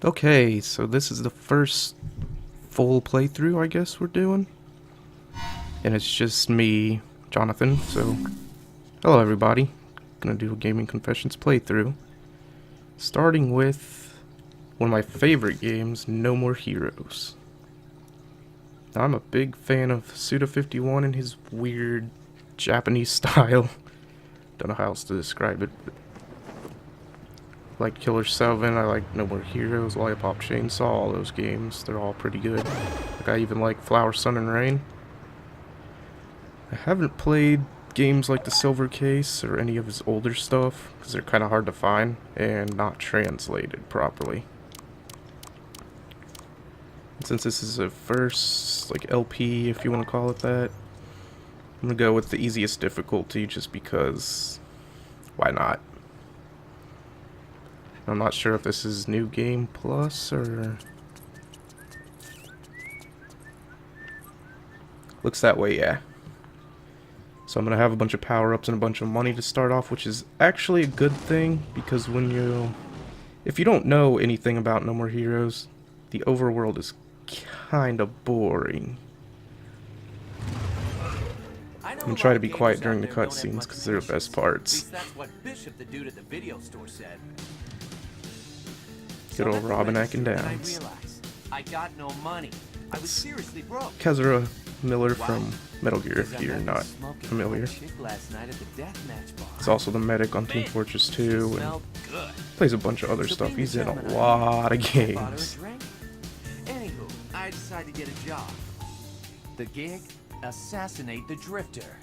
Okay, so this is the first full playthrough, I guess, we're doing. And it's just me, Jawnuhthun, so hello everybody. Gonna do a Gaming Confessions playthrough. Starting with one of my favorite games, No More Heroes. Now, I'm a big fan of Suda51 and his weird Japanese style. Don't know how else to describe it, but I like Killer 7, I like No More Heroes, Lollipop Chainsaw, all those games. They're all pretty good. Like, I even like Flower, Sun, and Rain. I haven't played games like the Silver Case or any of his older stuff, because they're kind of hard to find and not translated properly. And since this is a first, like, LP, if you want to call it that, I'm going to go with the easiest difficulty just because, why not? I'm not sure if this is New Game Plus or... Looks that way, yeah. So I'm going to have a bunch of power-ups and a bunch of money to start off, which is actually a good thing, because when you... If you don't know anything about No More Heroes, the overworld is kinda boring. I'm going to try to be quiet during the cutscenes, because they're the best parts. That's what Bishop, the dude at the video store, said. Good old Robin Atkin-Downes. I got no money. I was seriously broke. Kezra Miller from Metal Gear, if you're not familiar. He's also the medic on Team Fortress 2 and plays a bunch of other stuff. He's in a lot of games. Anywho, I decided to get a job. The gig? Assassinate the Drifter.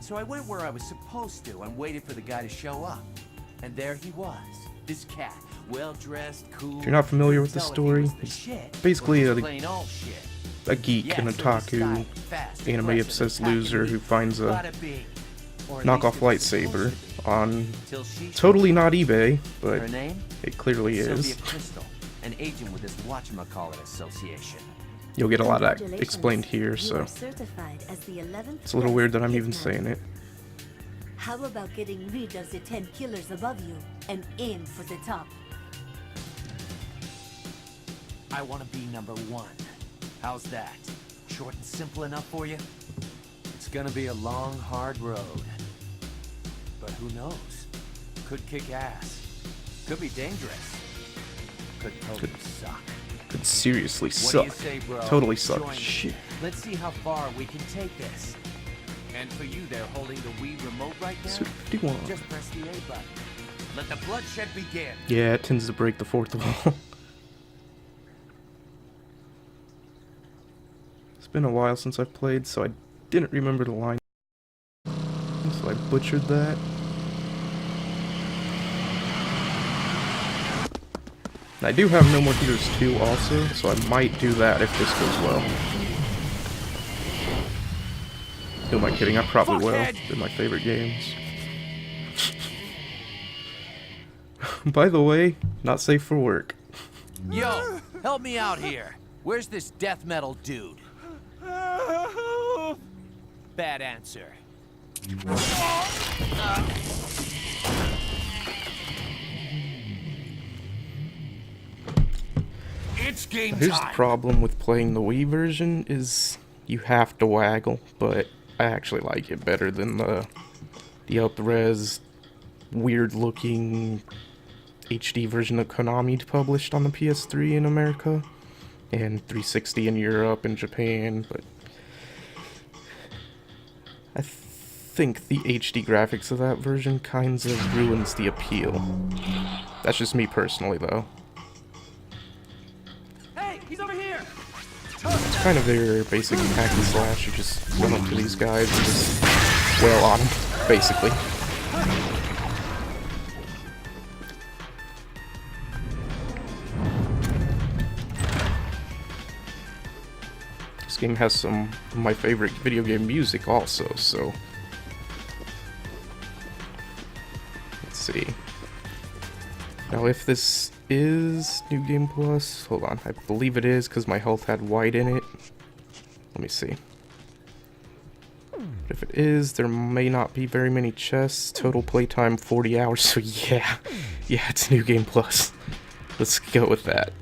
So I went where I was supposed to and waited for the guy to show up. And there he was. This cat. Well-dressed, cool. If you're not familiar with the story, it's basically a geek, an otaku, anime-obsessed loser who finds a knockoff lightsaber on totally not eBay, but it clearly is. You'll get a lot of that explained here, so it's a little weird that I'm even saying it. How about getting rid of the 10 killers above you and aim for the top? I want to be #1. How's that? Short and simple enough for you? It's gonna be a long, hard road. But who knows? Could kick ass. Could be dangerous. Could totally suck. Could seriously suck. What do you say, bro? Totally suck. Join Shit. me. Let's see how far we can take this. And for you there holding the Wii remote right now, Cel-Shadin. just press the A button. Let the bloodshed begin. Yeah, it tends to break the fourth wall. It's been a while since I've played, so I didn't remember the line. So I butchered that. And I do have No More Heroes 2 also, so I might do that if this goes well. Who am I kidding? I probably will. They're my favorite games. By the way, not safe for work. Yo, help me out here. Where's this death metal dude? Bad answer. It's game time. Here's the problem with playing the Wii version is you have to waggle, but I actually like it better than the up-res, weird-looking HD version of Konami published on the PS3 in America, and 360 in Europe and Japan, but I think the HD graphics of that version kinds of ruins the appeal. That's just me personally, though. Hey, he's over here. It's kind of their basic hack and slash. You just run up to these guys and just wail on them, basically. This game has some of my favorite video game music also, so... Let's see. Now if this is New Game Plus, hold on, I believe it is because my health had white in it. Let me see. If it is, there may not be very many chests. Total playtime 40 hours, so yeah, it's New Game Plus. Let's go with that.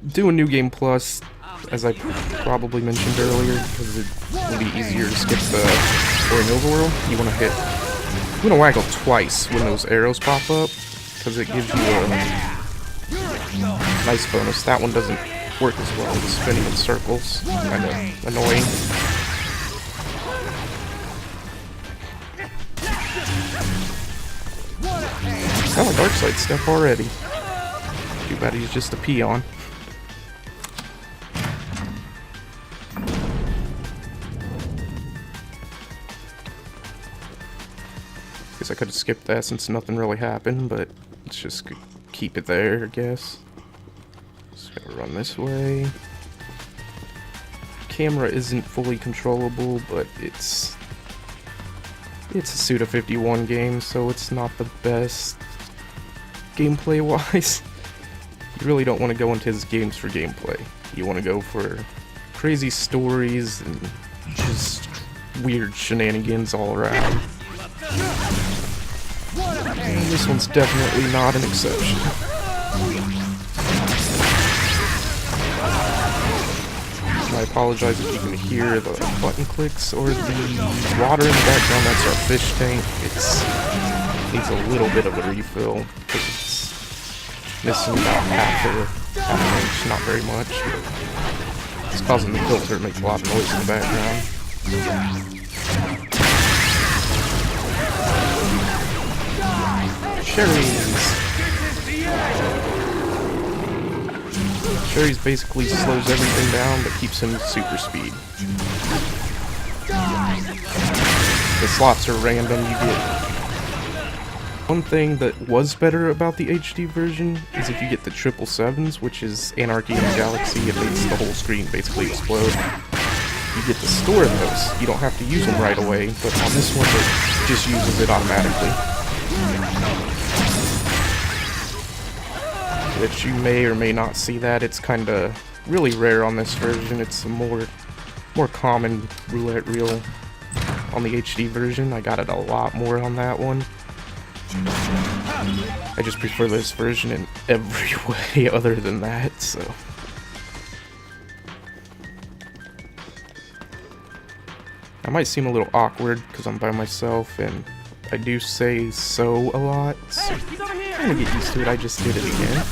Doing New Game Plus, as I probably mentioned earlier, because it will be easier to skip the boring overworld. You want to waggle twice when those arrows pop up, because it gives you a nice bonus. That one doesn't work as well, the spinning in circles, kind of annoying. Oh, a dark side step already. Too bad he's just a peon. Guess I could have skipped that since nothing really happened, but let's just keep it there, I guess. Just gotta run this way. Camera isn't fully controllable, but it's a Suda 51 game, so it's not the best gameplay wise. You really don't want to go into his games for gameplay. You want to go for crazy stories and just weird shenanigans all around. And this one's definitely not an exception. I apologize if you can hear the button clicks or the water in the background. That's our fish tank. It needs a little bit of a refill because it's missing about half an inch, not very much. But it's causing the filter to make a lot of noise in the background. Cherries! Cherries basically slows everything down but keeps him super speed. The slots are random, you get... One thing that was better about the HD version is if you get the 777s, which is Anarchy in the Galaxy, it makes the whole screen basically explode. You get to store those, you don't have to use them right away, but on this one it just uses it automatically. That you may or may not see that. It's kind of really rare on this version. It's a more common roulette reel on the HD version. I got it a lot more on that one. I just prefer this version in every way other than that, so. I might seem a little awkward because I'm by myself and I do say so a lot, so kind of get used to it. I just did it again.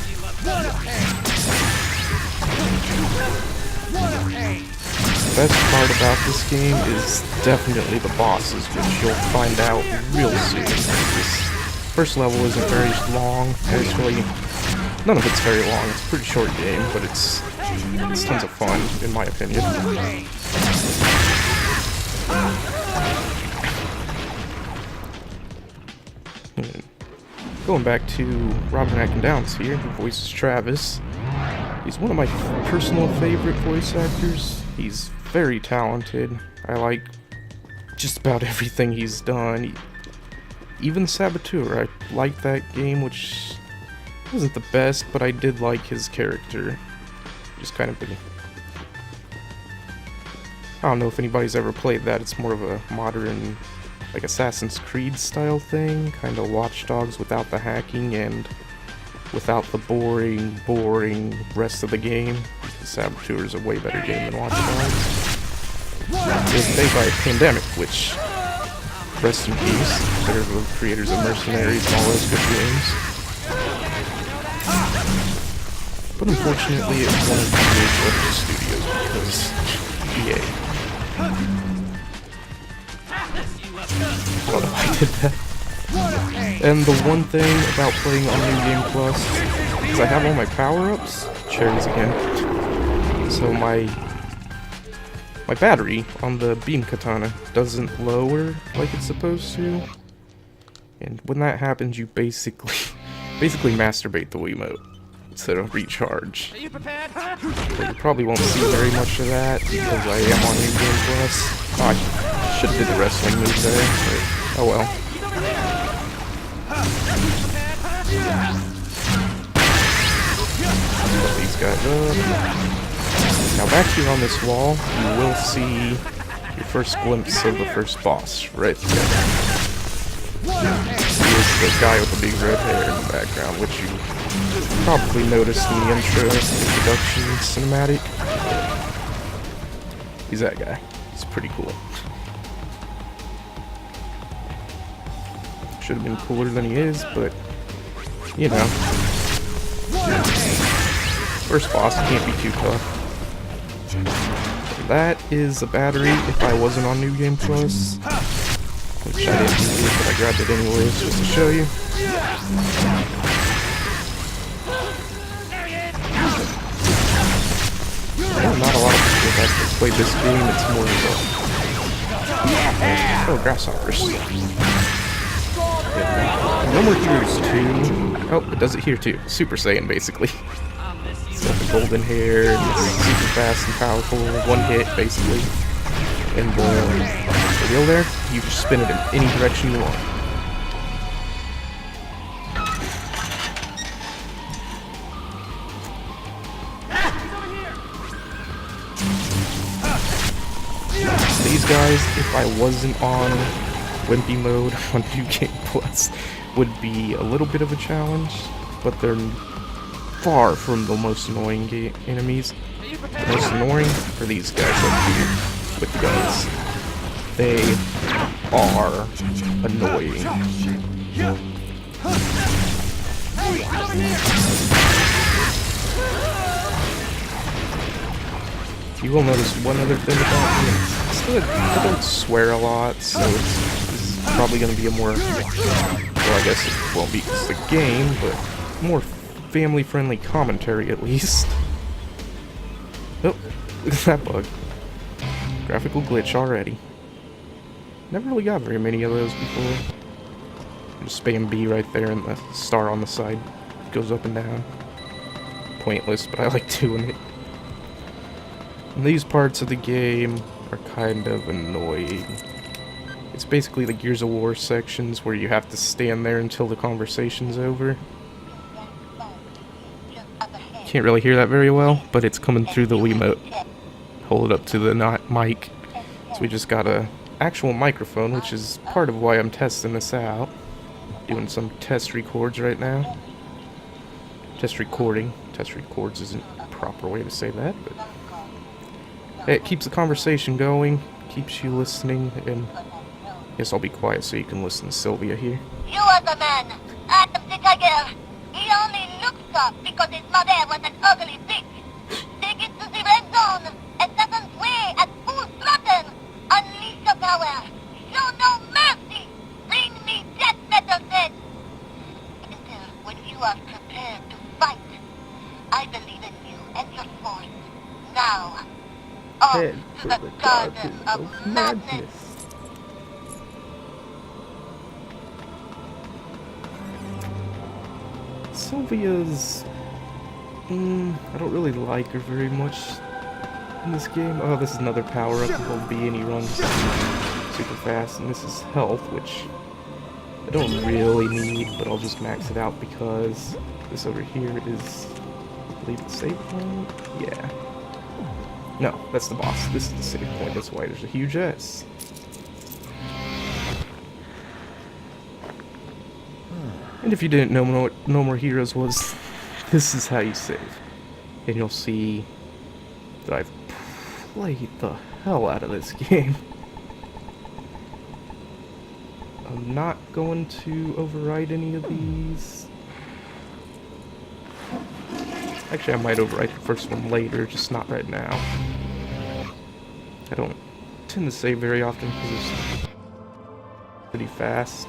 The best part about this game is definitely the bosses, which you'll find out real soon. This first level isn't very long, actually. None of it's very long. It's a pretty short game, but it's tons of fun, in my opinion. Going back to Robert Atkin-Downes here, who voices Travis. He's one of my personal favorite voice actors. He's very talented. I like just about everything he's done. Even Saboteur, I liked that game, which wasn't the best, but I did like his character. Just kind of I don't know if anybody's ever played that. It's more of a modern, like, Assassin's Creed style thing, kind of Watch Dogs without the hacking and without the boring rest of the game. Saboteur is a way better game than Watch Dogs. It was made by Pandemic, which, rest in peace, they're the creators of Mercenaries and all those good games. But unfortunately, it was one of the major studios because EA. I don't know why I did that. And the one thing about playing on New Game Plus is I have all my power-ups. Cherries again. So my battery on the beam katana doesn't lower like it's supposed to. And when that happens, you basically masturbate the Wiimote instead of recharge. But you probably won't see very much of that because I am on New Game Plus. Oh, I should have did the wrestling move there, but oh well. Put these guys up. Now back here on this wall, you will see your first glimpse of the first boss, right there. He is the guy with the big red hair in the background, which you probably noticed in the introduction cinematic. He's that guy. He's pretty cool. Should have been cooler than he is, but you know. First boss can't be too tough. That is a battery if I wasn't on New Game Plus. Which I didn't do, but I grabbed it anyways just to show you. Well, not a lot of people that play this game, it's more of a... Oh, grasshoppers. No more heroes too. Oh, it does it here too. Super Saiyan, basically. It's got the golden hair, and it's super fast and powerful. One hit, basically. And the wheel there, you just spin it in any direction you want. These guys, if I wasn't on Wimpy mode on New Game Plus, would be a little bit of a challenge, but they're far from the most annoying enemies. The most annoying are these guys up here with guns. They are annoying. You will notice one other thing about me. I don't swear a lot, so it's probably going to be a more, well, I guess it won't be because it's a game, but more family-friendly commentary at least. Oh, look at that bug. Graphical glitch already. Never really got very many of those before. Just spam B right there and the star on the side goes up and down. Pointless, but I like doing it. And these parts of the game are kind of annoying. It's basically the Gears of War sections where you have to stand there until the conversation's over. Can't really hear that very well, but it's coming through the Wiimote. Hold it up to the mic. So we just got a actual microphone, which is part of why I'm testing this out. Doing some test records right now. Test recording. Test records isn't a proper way to say that, but it keeps the conversation going, keeps you listening, and I guess I'll be quiet so you can listen to Sylvia here. You are the man. I am the tiger. He only looks tough because his mother was an ugly bitch. Take it to the red zone. Assassin's way at full throttle. Unleash your power. Show no mercy. Bring me death metal dead. Until when you are prepared to fight, I believe in you and your force. Now, off Head to for the the garden of madness. Sylvia's... I don't really like her very much in this game. Oh, this is another power-up. Hold B and he runs super fast. And this is health, which I don't really need, but I'll just max it out because this over here is, I believe, the save point? Yeah. No, that's the boss. This is the save point. That's why there's a huge S. And if you didn't know what No More Heroes was, this is how you save. And you'll see that I've played the hell out of this game. I'm not going to override any of these. Actually, I might overwrite the first one later, just not right now. I don't tend to save very often because it's pretty fast.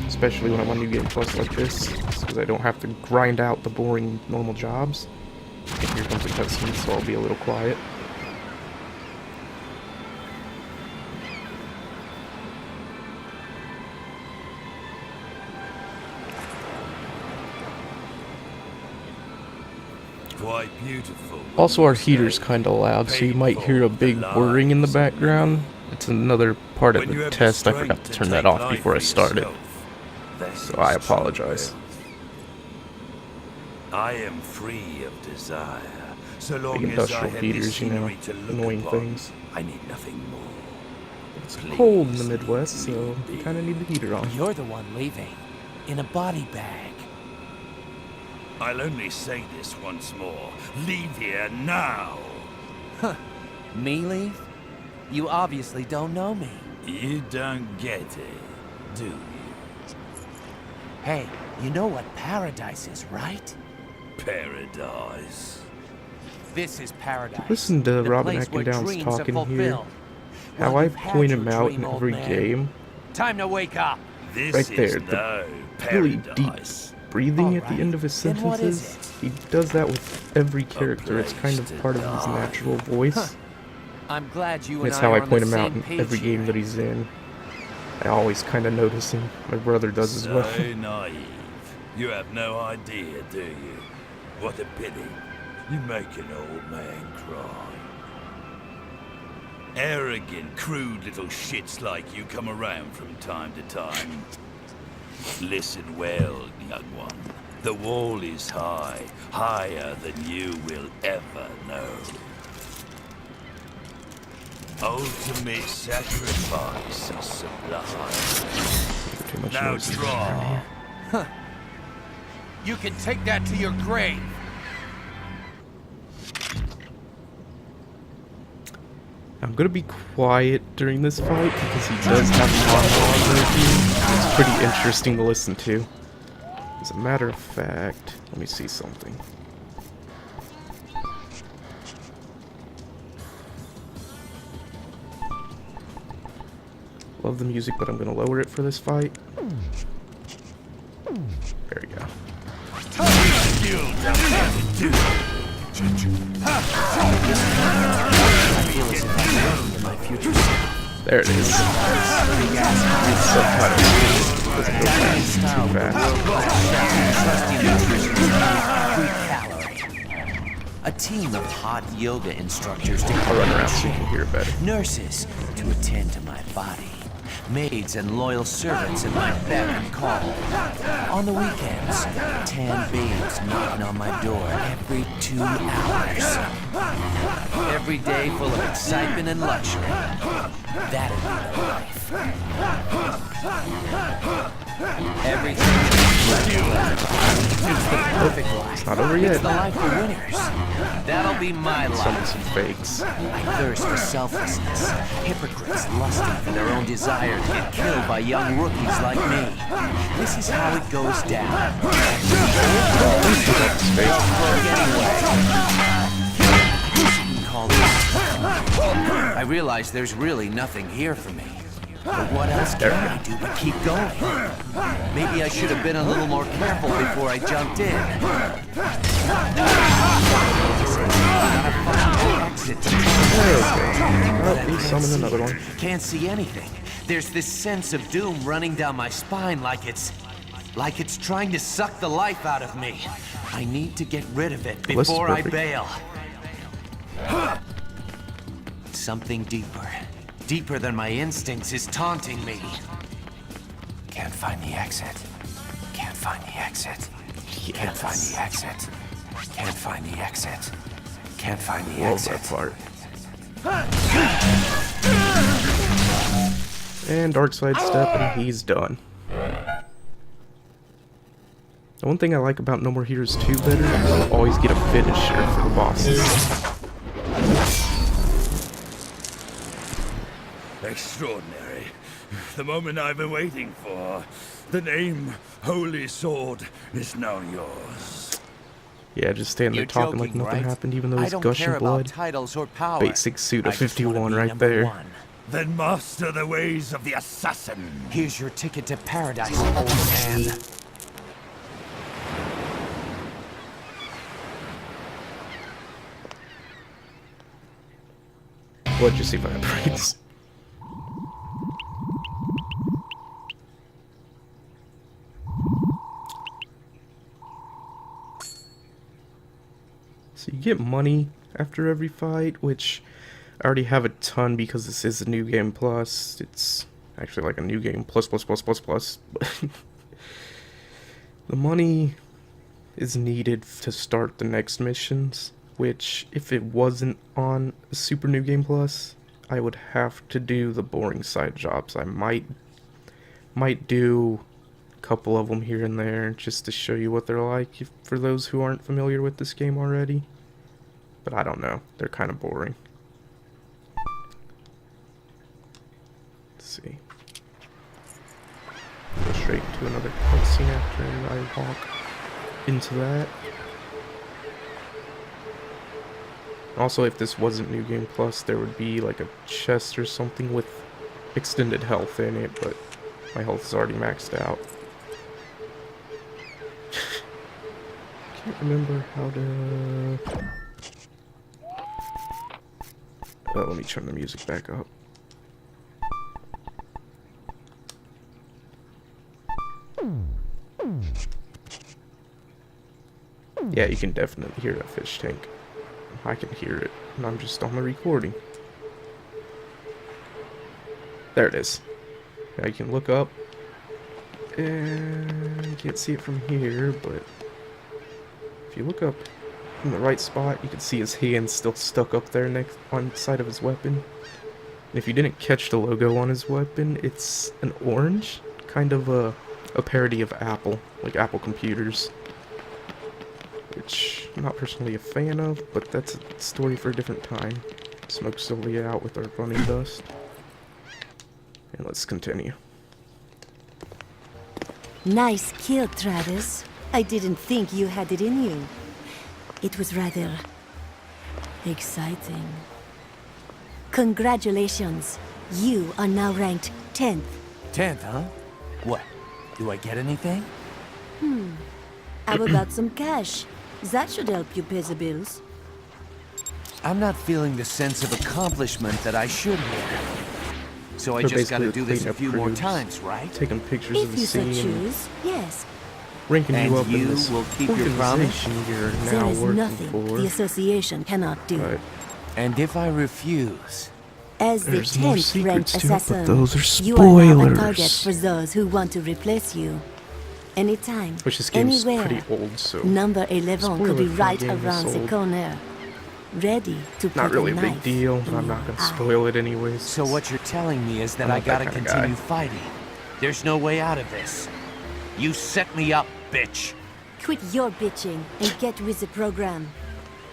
Especially when I'm on New Game Plus like this, because I don't have to grind out the boring normal jobs. And here comes a cutscene, so I'll be a little quiet. Quite beautiful. Also, our heater's kind of loud, so you might hear a big whirring in the background. It's another part of the test. I forgot to turn that off before I started. So I apologize. I am free of desire. So long Big as I industrial have heaters, this you know, scenery to look annoying upon, things. I need nothing more. It's cold in the Midwest, so you kind of need the heater on. You're the one leaving. In a body bag. I'll only say this once more. Leave here now. Me leave? You obviously don't know me. You don't get it, do you? Hey, you know what paradise is, right? Paradise. This is paradise. Listen to the Robin place where Atkin-Downes dreams are talking here. fulfilled. How Well, I you've had point your him out dream, in old every man. game. Time to wake up. This Right there, is the no really deep paradise. breathing at the Alright, end of his then what is sentences. He does that with every character. It's kind of place to part of his die. natural voice. I'm glad you and That's I how are I on point the him out same in page every game here. that he's in. I always kind of notice him. My brother does as well. So naive. You have no idea, do you? What a pity. You make an old man cry. Arrogant, crude little shits like you come around from time to time. Listen well, young one. The wall is high, higher than you will ever know. Ultimate sacrifice is sublime. Too much Now noise. draw. You can take that to your grave. I'm gonna be quiet during this fight because he does have monologue review. It's pretty interesting to listen to. As a matter of fact, let me see something. Love the music, but I'm gonna lower it for this fight. There we go. I feel as if I'm living in my future self. There it is. It's subtitles. Doesn't go fast. Too fast. A team of hot yoga instructors to I'll run around so you can hear it better. nurses to attend to my body, maids and loyal servants at my beck and call. On the weekends, tan babes knocking on my door every 2 hours. Every day full of excitement and luxury. That'd be the life. Everything it's the perfect life. It's not over It's yet. the life for winners. That'll be my Some life. fakes. I thirst for selflessness. Hypocrites lusting for their own desire to get killed by young rookies like me. This is how it goes down. I realize there's really nothing here for me. But what else can I do but keep going? Maybe I should have been a little more careful before I jumped in. Well, we summon another one. Can't see anything. There's this sense of doom running down my spine like it's trying to suck the life out of me. I need to get rid of it Well, this is before I perfect. bail. Something deeper than my instincts is taunting me. Can't find the exit. Can't find the exit. Can't find the exit. Can't find the exit. Can't find the Love exit. that part. And dark side step, and he's done. The one thing I like about No More Heroes 2 better is you always get a finisher for the bosses. Extraordinary. The moment I've been waiting for. The name Holy Sword is now yours. Yeah, just standing there You're talking like joking, nothing right? happened, even though I he's don't gushing care blood. about titles or power. Basic suit of I just wanna 51 be right number there. one. Then master the ways of the assassin. Here's your ticket to paradise, old man. What just evaporates? So you get money after every fight, which I already have a ton because this is a new game plus. It's actually like a new game plus. The money is needed to start the next missions, which if it wasn't on a Super New Game Plus, I would have to do the boring side jobs. I might do couple of them here and there just to show you what they're like for those who aren't familiar with this game already. But I don't know, they're kind of boring. Let's see. Go straight to another cutscene after I walk into that. Also, if this wasn't New Game Plus, there would be like a chest or something with extended health in it, but my health is already maxed out. Can't remember how to... let me turn the music back up. Yeah, you can definitely hear that fish tank. I can hear it, and I'm just on the recording. There it is. Now you can look up, and you can't see it from here, but if you look up in the right spot, you can see his hand still stuck up there next on the side of his weapon. And if you didn't catch the logo on his weapon, it's an orange, kind of a parody of Apple, like Apple computers. Which I'm not personally a fan of, but that's a story for a different time. Smoke's slowly out with our running dust. And let's continue. Nice kill, Travis. I didn't think you had it in you. It was rather exciting. Congratulations. You are now ranked 10th. 10th, huh? What? Do I get anything? How about some cash? That should help you pay the bills. I'm not feeling the sense of accomplishment that I should here. So I So just gotta basically do this a cleanup few more crews, times, right? Taking pictures of If the you so scene, choose, yes. ranking And you up you in this will keep your promise? organization you're There now is working nothing for. the association cannot do. But And if I refuse? As the there's more 10th ranked secrets to it, but assassin, those are you are now a target spoilers. for those who want to replace you. Anytime, which this game's anywhere, pretty old, so number 11 could be Spoiler for a right game this around the old. corner. Ready to put not really a a big knife deal, but in I'm not your gonna eye. spoil it anyways. So what you're telling me is that I'm I not that gotta kinda guy. continue fighting. There's no way out of this. You set me up, bitch. Quit your bitching and get with the program.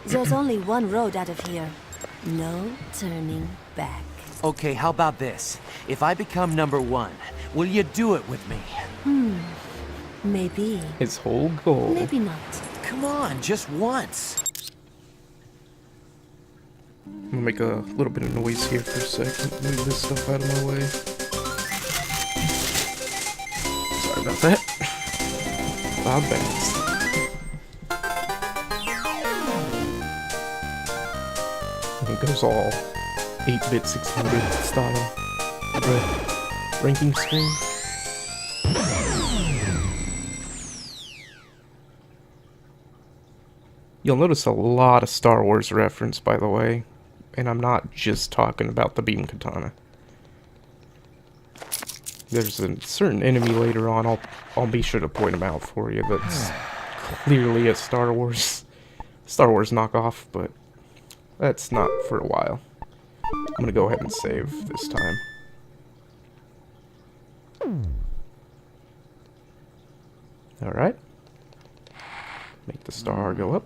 There's only one road out of here. No turning back. Okay, how about this? If I become number 1, will you do it with me? Maybe. His whole goal. Maybe not. Come on, just once. I'm gonna make a little bit of noise here for a second. Move this stuff out of my way. Sorry about that. Loud bangs. And it goes all 8-bit, 16-bit style. The ranking screen. You'll notice a lot of Star Wars reference, by the way. And I'm not just talking about the beam katana. There's a certain enemy later on, I'll be sure to point him out for you, that's clearly a Star Wars knockoff, but that's not for a while. I'm gonna go ahead and save this time. Alright. Make the star go up.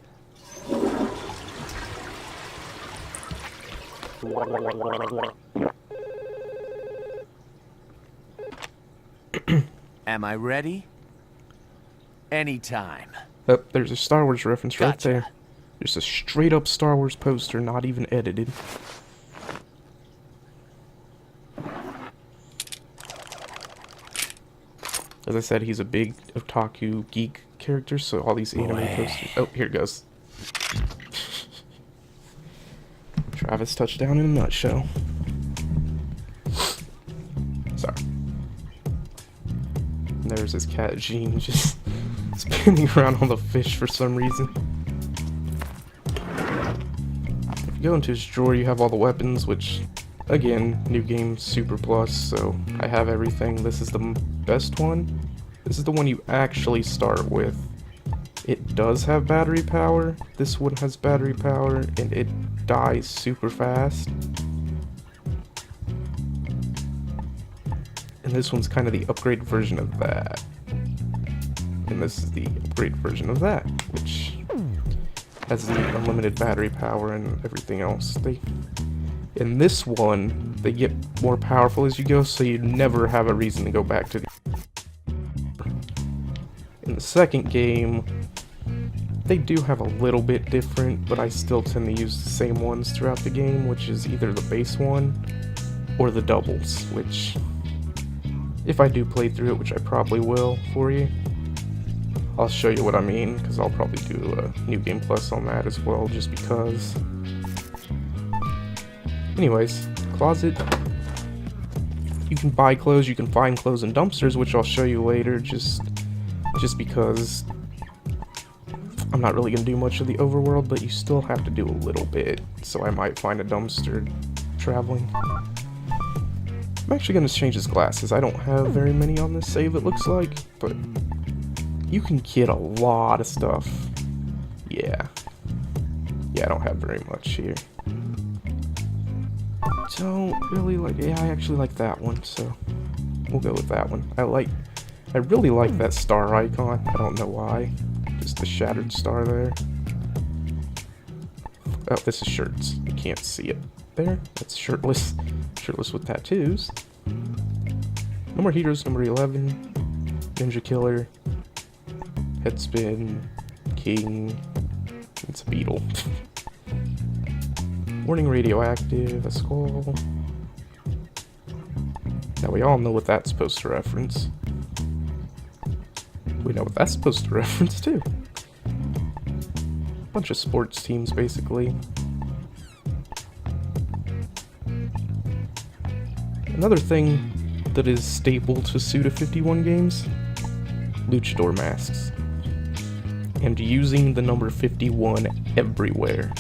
Am I ready? Anytime. Oh, there's a Star Wars reference right Gotcha. there. There's a straight up Star Wars poster, not even edited. As I said, he's a big otaku geek character, so all these anime posters. Oh, here it goes. Travis touchdown in a nutshell. Sorry. And there's his cat Jean just spinning around on the fish for some reason. If you go into his drawer, you have all the weapons, which, again, new game, Super Plus, so I have everything. This is the best one. This is the one you actually start with. It does have battery power. This one has battery power, and it dies super fast. And this one's kind of the upgraded version of that. and this is the upgraded version of that, which has the unlimited battery power and everything else. In this one, they get more powerful as you go, so you never have a reason to go back to the... In the second game, they do have a little bit different, but I still tend to use the same ones throughout the game, which is either the base one or the doubles, which, if I do play through it, which I probably will for you, I'll show you what I mean, because I'll probably do a New Game Plus on that as well, just because. Anyways, closet. You can buy clothes, you can find clothes in dumpsters, which I'll show you later, just because I'm not really going to do much of the overworld, but you still have to do a little bit, so I might find a dumpster traveling. I'm actually going to change his glasses. I don't have very many on this save, it looks like, but you can get a lot of stuff. Yeah, I don't have very much here. Don't really like... Yeah, I actually like that one, so we'll go with that one. I really like that star icon. I don't know why. Just the shattered star there. Oh, this is shirts. You can't see it there. That's shirtless. Shirtless with tattoos. No More Heroes, number 11. Ninja Killer. Headspin. King. It's a beetle. Warning radioactive. A skull. Now we all know what that's supposed to reference. We know what that's supposed to reference too. Bunch of sports teams, basically. Another thing that is staple to Suda51 games, luchador masks. And using the number 51 everywhere.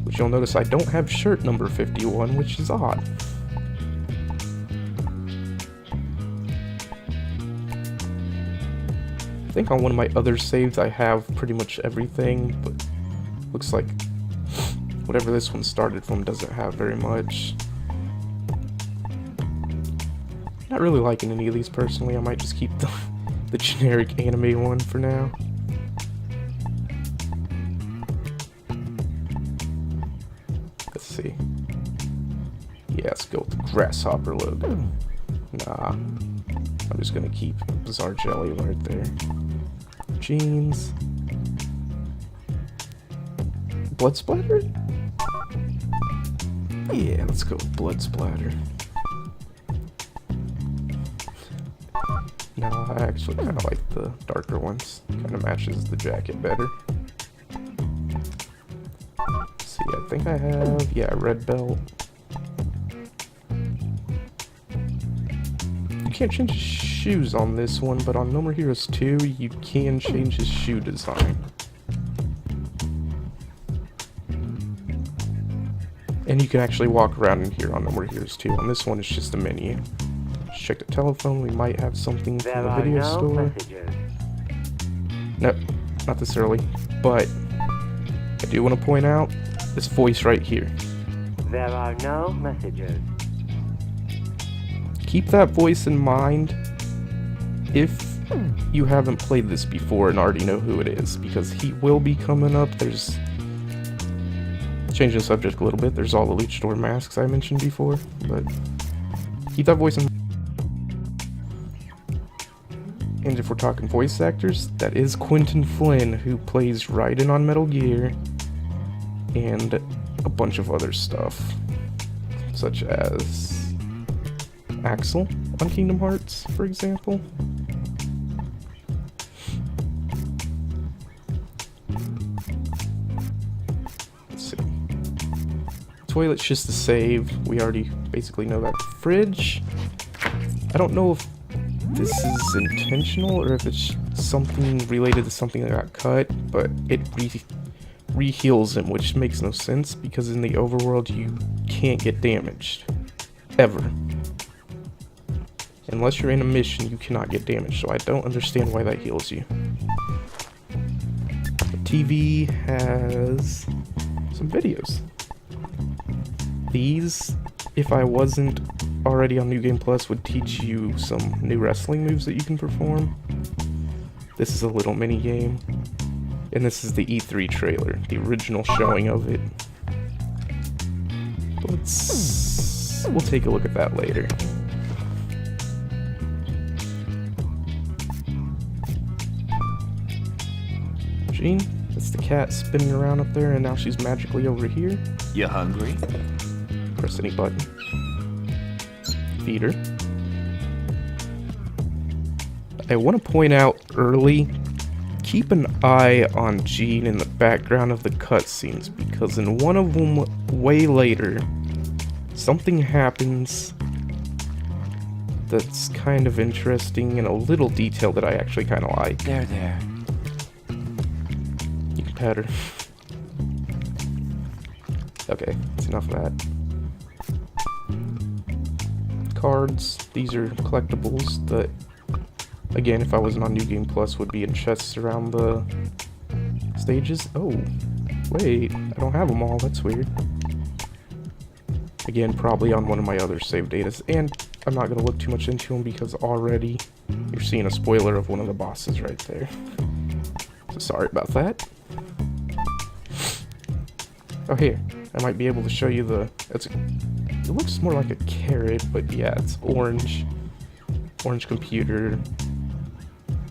Which you'll notice I don't have shirt number 51, which is odd. I think on one of my other saves I have pretty much everything, but looks like whatever this one started from doesn't have very much. Not really liking any of these personally. I might just keep the generic anime one for now. Let's see. Yeah, let's go with the Grasshopper logo. Nah. I'm just gonna keep Bizarre Jelly right there. Jeans. Blood splatter? Yeah, let's go with blood splatter. No, I actually kind of like the darker ones. Kind of matches the jacket better. Let's see, I think I have, yeah, red belt. You can't change his shoes on this one, but on No More Heroes 2, you can change his shoe design. And you can actually walk around in here on No More Heroes 2. On this one, it's just a menu. Let's check the telephone. We might have something from the video store. Nope, not this early. But I do want to point out this voice right here. There are no messages. Keep that voice in mind if you haven't played this before and already know who it is, because he will be coming up. There's, changing the subject a little bit, there's all the luchador masks I mentioned before, but keep that voice in mind. And if we're talking voice actors, that is Quentin Flynn, who plays Raiden on Metal Gear, and a bunch of other stuff, such as Axel on Kingdom Hearts, for example. Let's see. Toilet's just a save. We already basically know that. Fridge. I don't know if this is intentional or if it's something related to something that got cut, but it re-heals him, which makes no sense because in the overworld you can't get damaged. Ever. Unless you're in a mission, you cannot get damaged, so I don't understand why that heals you. The TV has some videos. These, if I wasn't already on New Game Plus, would teach you some new wrestling moves that you can perform. This is a little mini game. And this is the E3 trailer, the original showing of it. We'll take a look at that later. Jean, that's the cat spinning around up there, and now she's magically over here. You hungry? Press any button. Feed her. I want to point out early, keep an eye on Jean in the background of the cutscenes, because in one of them way later, something happens that's kind of interesting and a little detail that I actually kind of like. There. You can pet her. Okay, that's enough of that. Cards. These are collectibles that, again, if I wasn't on New Game Plus, would be in chests around the stages. Oh, wait, I don't have them all. That's weird. Again, probably on one of my other save datas, and I'm not going to look too much into them because already you're seeing a spoiler of one of the bosses right there. So sorry about that. Oh, here. I might be able to show you the... it looks more like a carrot, but yeah, it's orange. Orange computer.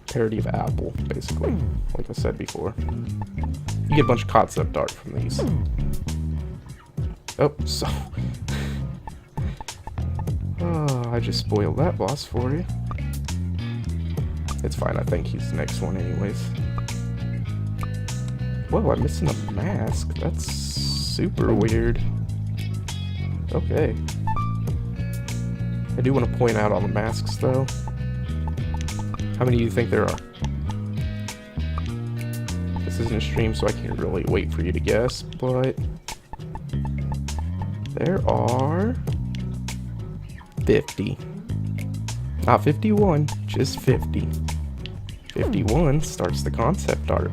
Parody of Apple, basically. Like I said before. You get a bunch of concept art from these. Oh, so... oh, I just spoiled that boss for you. It's fine, I think he's the next one anyways. Whoa, I'm missing a mask. That's super weird. Okay. I do want to point out all the masks, though. How many do you think there are? This isn't a stream, so I can't really wait for you to guess, but... there are... 50. Not 51, just 50. 51 starts the concept art.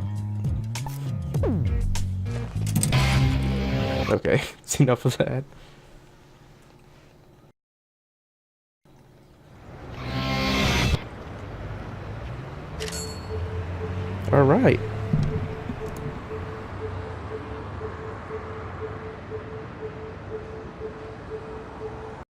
Okay, it's enough of that. Alright.